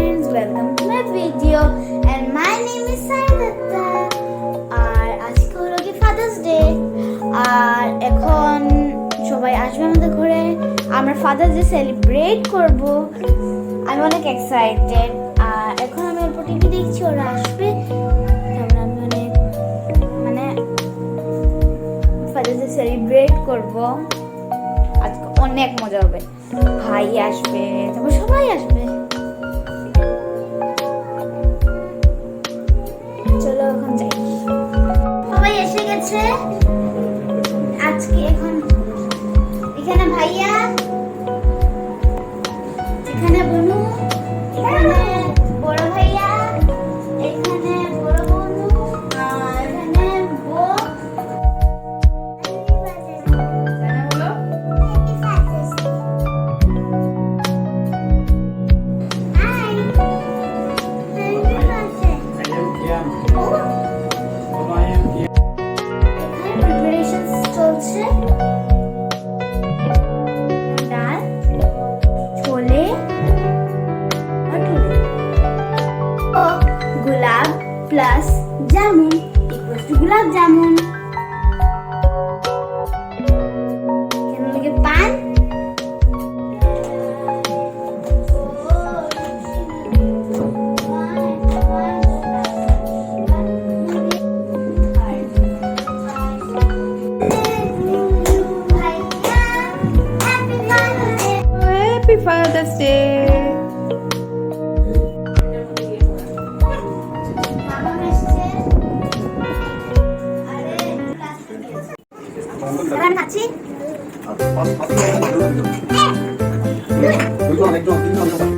friends, welcome to my video and my name is Saidata. আর আজকে হলো কি father's day, আর এখন সবাই আসবে আমাদের ঘরে, আমরা ফাদার্স ডে সেলিব্রেট করব। আমি অনেক এক্সাইটেড। আর এখন আমি অল্প টিভি দেখছি, ওরা আসবে, তারপর আমি অনেক ফাদার্স ডে সেলিব্রেট করব। আজকে অনেক মজা হবে, ভাই আসবে, তারপর সবাই আসবে। চলো এখন যাই। সবাই এসে গেছে আজকে। এখন এখানে ভাইয়া, এখানে বনু, এখানে বড় ভাইয়া, এখানে বড় বনু, আর এখানে বউ। চলছে ডাল, ছোলে, গোলাপ প্লাস জামুন ইকুয়ালস টু গোলাপ জামুন। কেন লাগে পান? Happy Father's Day. আমি খাচ্ছি। একজন